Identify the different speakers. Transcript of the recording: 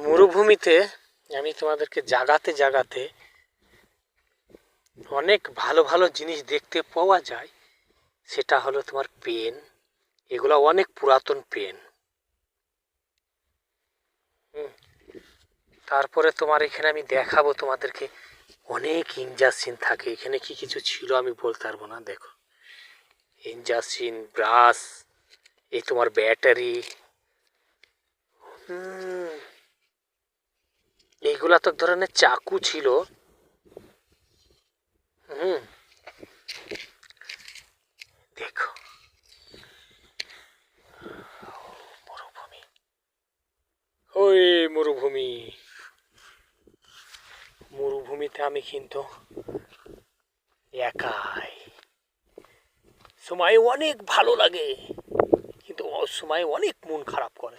Speaker 1: মরুভূমিতে আমি তোমাদেরকে জাগাতে জাগাতে অনেক ভালো ভালো জিনিস দেখতে পাওয়া যায়। সেটা হলো তোমার পেন। এগুলো অনেক পুরাতন পেন। তারপরে তোমার এখানে আমি দেখাবো তোমাদেরকে অনেক ইঞ্জাসিন থাকে এখানে। কি কিছু ছিল আমি বলতে পারবো না। দেখো, ইঞ্জাসিন, ব্রাশ, এই তোমার ব্যাটারি, এইগুলা তো এক ধরনের চাকু ছিল। দেখো, মরুভূমি, ওই মরুভূমি। মরুভূমিতে আমি কিন্তু একাই। সময় অনেক ভালো লাগে, কিন্তু সময় অনেক মন খারাপ করে।